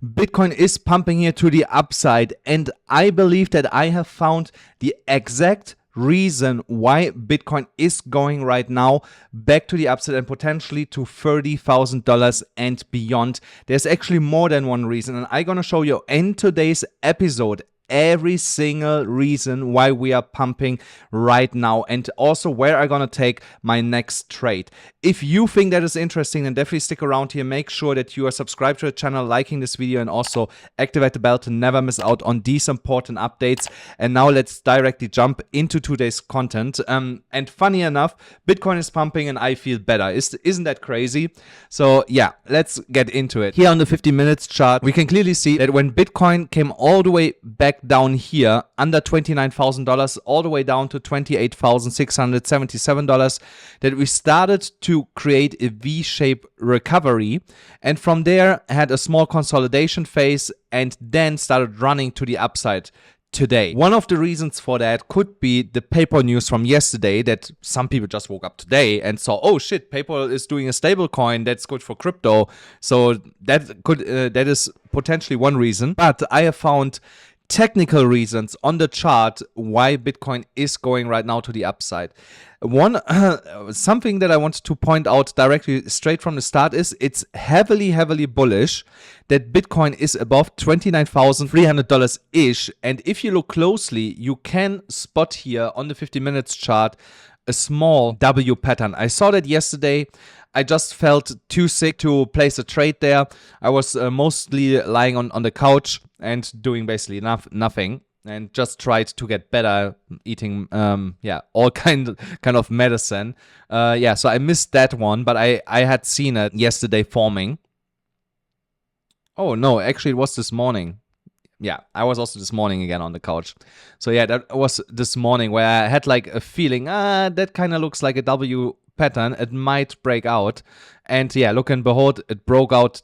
Bitcoin is pumping here to the upside, and I believe that I have found the exact reason why Bitcoin is going right now back to the upside and potentially to $30,000 and beyond. There's actually more than one reason, and I'm gonna show you in today's episode every single reason why we are pumping right now, and also where I'm gonna take my next trade. If you think that is interesting, then definitely stick around here. Make sure that you are subscribed to the channel, liking this video, and also activate the bell to never miss out on these important updates. And now let's directly jump into today's content. And funny enough, Bitcoin is pumping and I feel better. Isn't that crazy? So yeah, let's get into it. Here on the 50 minutes chart, we can clearly see that when Bitcoin came all the way back down here under $29,000 all the way down to $28,677, that we started to create a V-shaped recovery, and from there had a small consolidation phase and then started running to the upside today. One of the reasons for that could be the PayPal news from yesterday, that some people just woke up today and saw, oh shit, PayPal is doing a stable coin that's good for crypto. So that is potentially one reason, but I have found technical reasons on the chart why Bitcoin is going right now to the upside. Something that I want to point out directly straight from the start is it's heavily bullish that Bitcoin is above $29,300 ish, and if you look closely you can spot here on the 50 minutes chart a small W pattern. I saw that yesterday. I just felt too sick to place a trade there. I was mostly lying on the couch and doing basically nothing, and just tried to get better, eating all kind of medicine. So I missed that one, but I had seen it yesterday forming. Oh no, actually it was this morning. Yeah, I was also this morning again on the couch. So yeah, that was this morning where I had like a feeling, that kind of looks like a W pattern. It might break out. And yeah, look and behold, it broke out,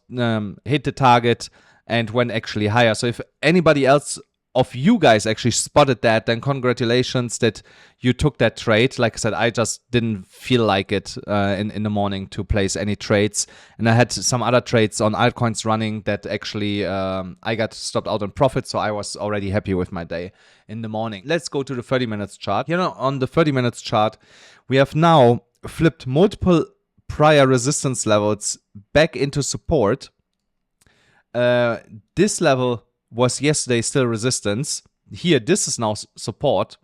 hit the target, and went actually higher. So if anybody else of you guys actually spotted that, then congratulations that you took that trade. Like I said, I just didn't feel like it in the morning to place any trades, and I had some other trades on altcoins running that actually I got stopped out on profit, so I was already happy with my day in the morning. Let's go to the 30 minutes chart. On the 30 minutes chart, we have now flipped multiple prior resistance levels back into support. This level was yesterday still resistance. Here, this is now support.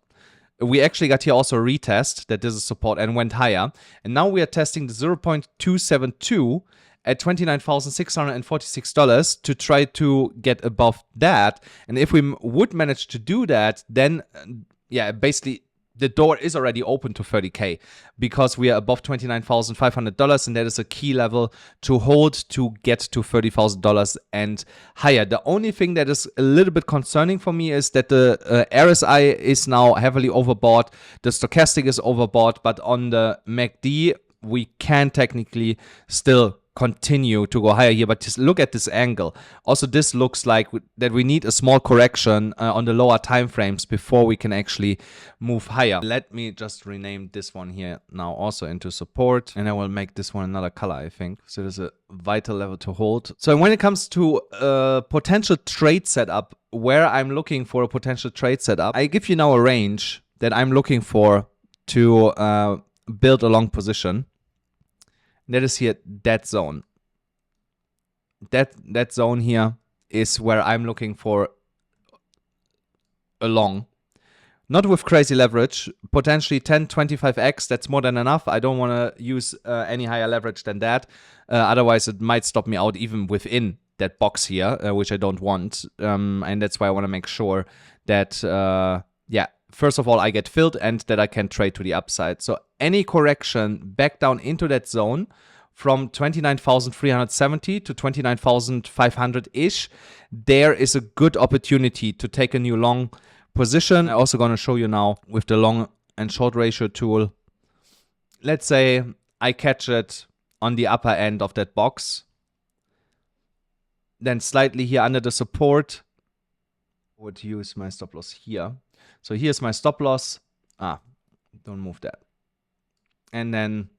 We actually got here also a retest that this is support and went higher. And now we are testing the 0.272 at $29,646 to try to get above that. And if we would manage to do that, then basically the door is already open to 30K because we are above $29,500, and that is a key level to hold to get to $30,000 and higher. The only thing that is a little bit concerning for me is that the RSI is now heavily overbought, the stochastic is overbought, but on the MACD we can technically still continue to go higher here, but just look at this angle. Also, this looks like that we need a small correction on the lower time frames before we can actually move higher. Let me just rename this one here now also into support, and I will make this one another color, I think. So there's a vital level to hold. So when it comes to potential trade setup, where I'm looking for a potential trade setup, I give you now a range that I'm looking for to build a long position. That is here, that zone. That zone here is where I'm looking for a long. Not with crazy leverage, potentially 10, 25x, that's more than enough. I don't want to use any higher leverage than that. Otherwise, it might stop me out even within that box here, which I don't want. And that's why I want to make sure that, first of all, I get filled and that I can trade to the upside. So any correction back down into that zone from 29,370 to 29,500-ish, there is a good opportunity to take a new long position. I'm also going to show you now with the long and short ratio tool. Let's say I catch it on the upper end of that box, then slightly here under the support. I would use my stop loss here. So here's my stop loss. Don't move that. And then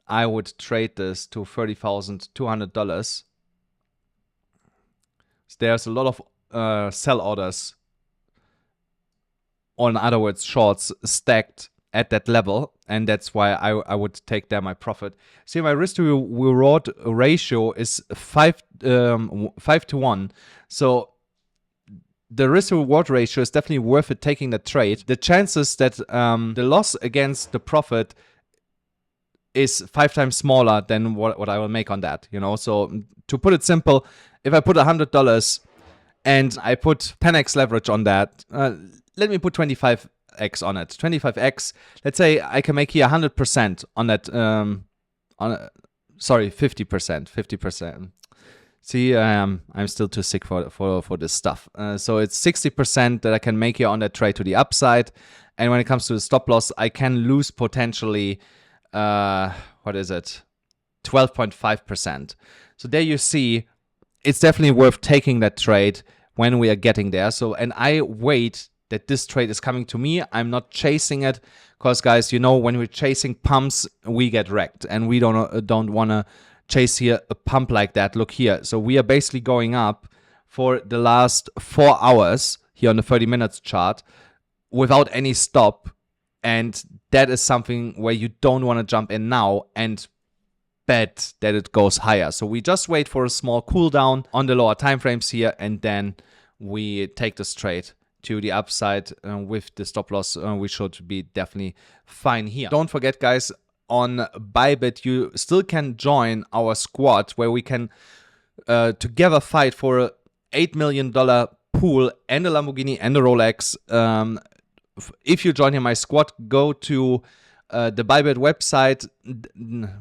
I would trade this to $30,200. there's a lot of sell orders, or in other words, shorts stacked at that level, and that's why I would take there my profit. See, my risk to reward ratio is 5 to 1. So the risk to reward ratio is definitely worth it taking that trade. The chances that the loss against the profit is 5 times smaller than what I will make on that, you know. So to put it simple, if I put $100 and I put 10x leverage on that, let me put 25x on it. 25x, let's say I can make here 100% on that, sorry, 50%, 50%. See, I'm still too sick for this stuff. So it's 60% that I can make here on that trade to the upside. And when it comes to the stop loss, I can lose potentially, what is it? 12.5%. So there you see, it's definitely worth taking that trade when we are getting there. So, and I wait that this trade is coming to me. I'm not chasing it because, guys, you know, when we're chasing pumps, we get wrecked, and we don't want to chase here a pump like that. Look here. So we are basically going up for the last 4 hours here on the 30 minutes chart without any stop. And that is something where you don't want to jump in now and bet that it goes higher. So we just wait for a small cool down on the lower time frames here, and then we take this trade to the upside with the stop loss. We should be definitely fine here. Don't forget, guys, on BYBIT, you still can join our squad where we can together fight for a $8 million pool and a Lamborghini and a Rolex. If you join here my squad, go to the BYBIT website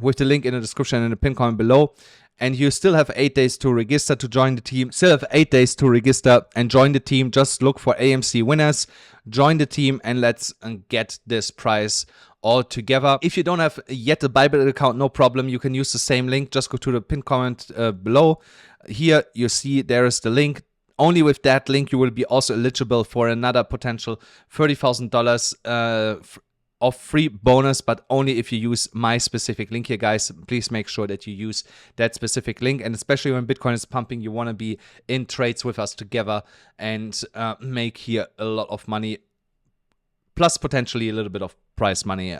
with the link in the description and the pin comment below. And you still have 8 days to register to join the team. Still have 8 days to register and join the team. Just look for AMC winners, join the team, and let's get this prize all together. If you don't have yet a BYBIT account, no problem. You can use the same link. Just go to the pin comment below. Here you see there is the link. Only with that link you will be also eligible for another potential $30,000 of free bonus, but only if you use my specific link here, guys. Please make sure that you use that specific link, and especially when Bitcoin is pumping, you want to be in trades with us together and make here a lot of money, plus potentially a little bit of prize money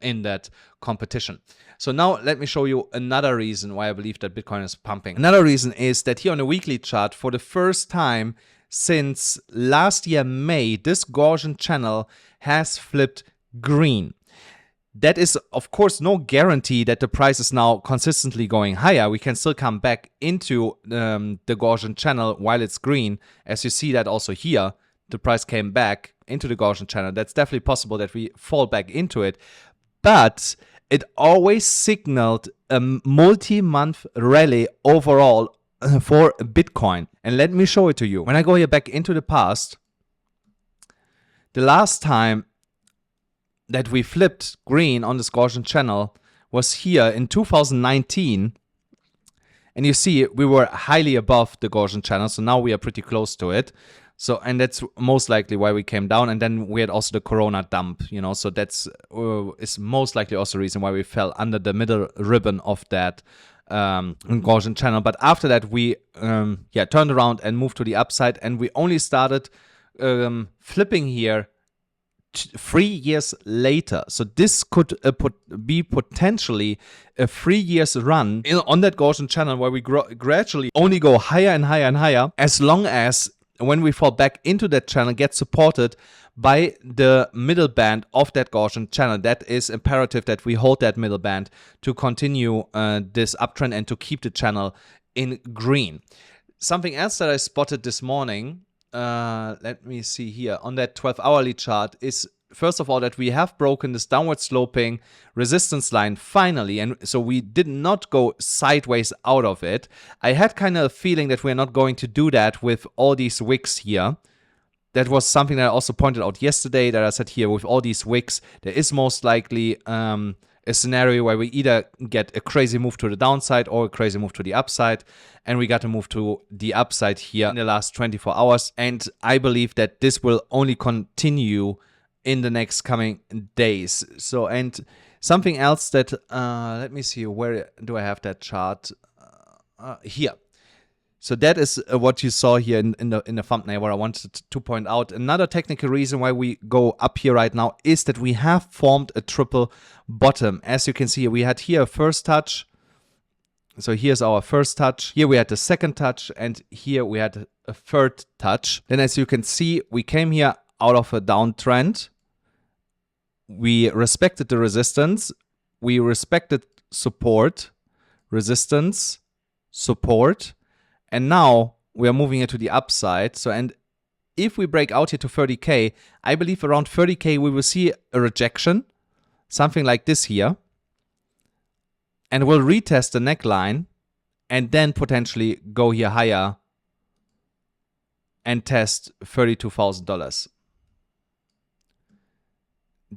in that competition. So now let me show you another reason why I believe that Bitcoin is pumping. Another reason is that here on the weekly chart, for the first time since last year May, this Gaussian channel has flipped green. That is, of course, no guarantee that the price is now consistently going higher. We can still come back into the Gaussian channel while it's green. As you see that also here, the price came back into the Gaussian channel. That's definitely possible that we fall back into it. But it always signaled a multi-month rally overall for Bitcoin. And let me show it to you. When I go here back into the past, the last time that we flipped green on this Gaussian channel was here in 2019. And you see, we were highly above the Gaussian channel. So now we are pretty close to it. So, and that's most likely why we came down. And then we had also the Corona dump, you know, so that's is most likely also the reason why we fell under the middle ribbon of that Gaussian channel. But after that, we turned around and moved to the upside. And we only started flipping here 3 years later. So this could be potentially a 3 years run on that Gaussian channel where we gradually only go higher and higher and higher, as long as when we fall back into that channel, get supported by the middle band of that Gaussian channel. That is imperative that we hold that middle band to continue this uptrend and to keep the channel in green. Something else that I spotted this morning, let me see here, on that 12-hourly chart is, first of all, that we have broken this downward sloping resistance line finally, and so we did not go sideways out of it. I had kind of a feeling that we're not going to do that with all these wicks here. That was something that I also pointed out yesterday, that I said here, with all these wicks, there is most likely a scenario where we either get a crazy move to the downside or a crazy move to the upside, and we got to move to the upside here in the last 24 hours. And I believe that this will only continue in the next coming days. So, and something else that, let me see, where do I have that chart? Here. So that is what you saw here in the thumbnail, where I wanted to point out. Another technical reason why we go up here right now is that we have formed a triple bottom. As you can see, we had here a first touch. So here's our first touch. Here we had the second touch, and here we had a third touch. Then as you can see, we came here out of a downtrend. We respected the resistance. We respected support, resistance, support. And now we are moving it to the upside. So, and if we break out here to 30K, I believe around 30K we will see a rejection, something like this here. And we'll retest the neckline and then potentially go here higher and test $32,000.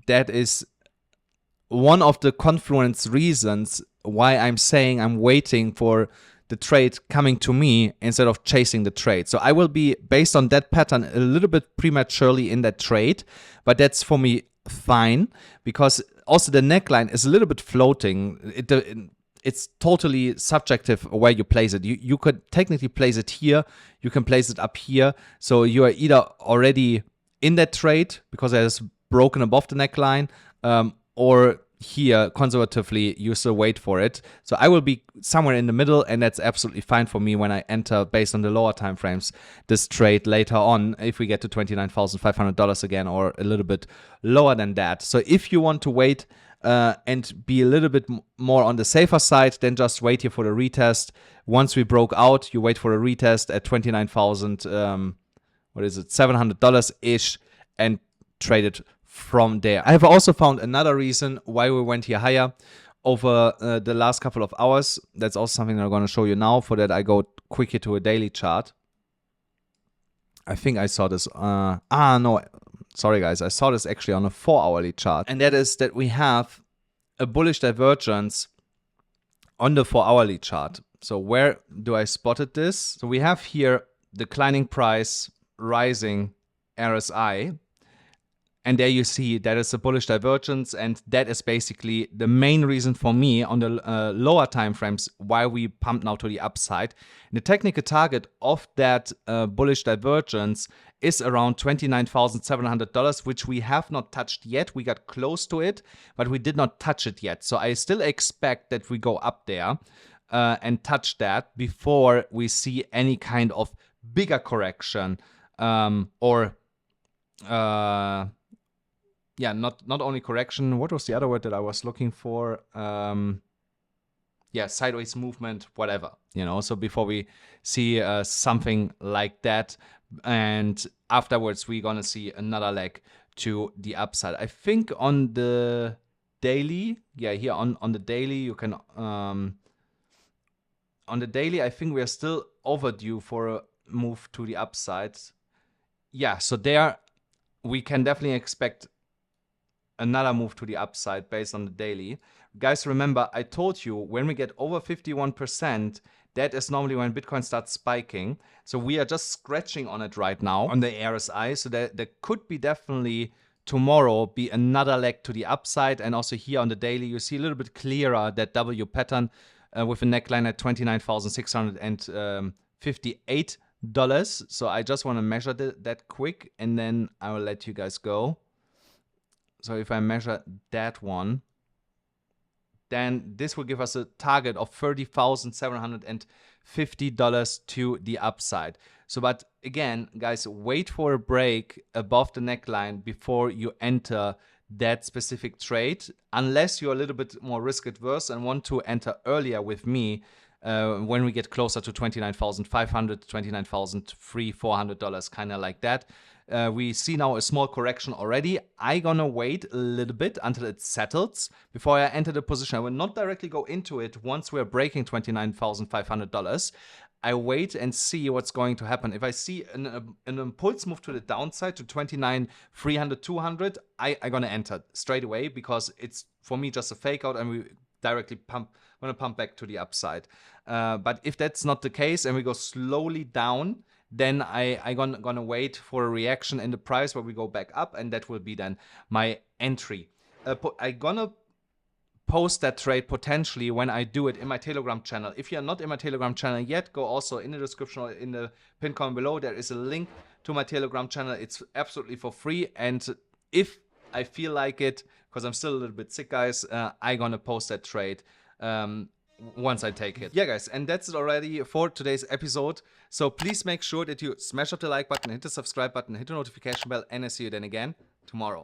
That is one of the confluence reasons why I'm saying I'm waiting for the trade coming to me instead of chasing the trade. So I will be, based on that pattern, a little bit prematurely in that trade, but that's for me fine, because also the neckline is a little bit floating. It's totally subjective where you place it. You could technically place it here, you can place it up here. So you are either already in that trade because it is broken above the neckline, or here conservatively you still wait for it. So I will be somewhere in the middle, and that's absolutely fine for me when I enter, based on the lower time frames, this trade later on if we get to $29,500 again, or a little bit lower than that. So if you want to wait and be a little bit more on the safer side, then just wait here for the retest. Once we broke out, you wait for a retest at $29,000 $700 ish, and trade it from there. I have also found another reason why we went here higher over the last couple of hours. That's also something that I'm going to show you now. For that, I go quickly to a daily chart. I think I saw this. No, sorry guys. I saw this actually on a 4-hourly chart. And that is that we have a bullish divergence on the 4-hourly chart. So where do I spotted this? So we have here declining price, rising RSI. And there you see that is a bullish divergence, and that is basically the main reason for me on the lower time frames why we pumped now to the upside. The technical target of that bullish divergence is around $29,700, which we have not touched yet. We got close to it, but we did not touch it yet. So I still expect that we go up there and touch that before we see any kind of bigger correction, yeah, not only correction. What was the other word that I was looking for? Yeah, sideways movement, whatever, you know. So before we see something like that, and afterwards we're gonna see another leg to the upside. I think on the daily, yeah, here on the daily, you can on the daily, I think we are still overdue for a move to the upside. Yeah, so there we can definitely expect another move to the upside based on the daily. Guys, remember, I told you when we get over 51%, that is normally when Bitcoin starts spiking. So we are just scratching on it right now on the RSI. So there could be definitely tomorrow be another leg to the upside. And also here on the daily, you see a little bit clearer that W pattern with a neckline at $29,658. So I just want to measure that quick, and then I will let you guys go. So if I measure that one, then this will give us a target of $30,750 to the upside. So, but again, guys, wait for a break above the neckline before you enter that specific trade, unless you're a little bit more risk adverse and want to enter earlier with me when we get closer to $29,500, $29,300, $400, kind of like that. We see now a small correction already. I'm gonna wait a little bit until it settles before I enter the position. I will not directly go into it once we're breaking $29,500. I wait and see what's going to happen. If I see an impulse move to the downside to $29,300, $200, I'm gonna enter straight away, because it's for me just a fake out, and we directly gonna pump back to the upside. But if that's not the case and we go slowly down, then I'm gonna wait for a reaction in the price where we go back up, and that will be then my entry. I'm gonna post that trade potentially when I do it in my Telegram channel. If you're not in my Telegram channel yet, go also in the description or in the pinned comment below. There is a link to my Telegram channel. It's absolutely for free. And if I feel like it, because I'm still a little bit sick, guys, I'm gonna post that trade once I take it. Yeah, guys, and that's it already for today's episode. So please make sure that you smash up the like button, hit the subscribe button, hit the notification bell, and I see you then again tomorrow.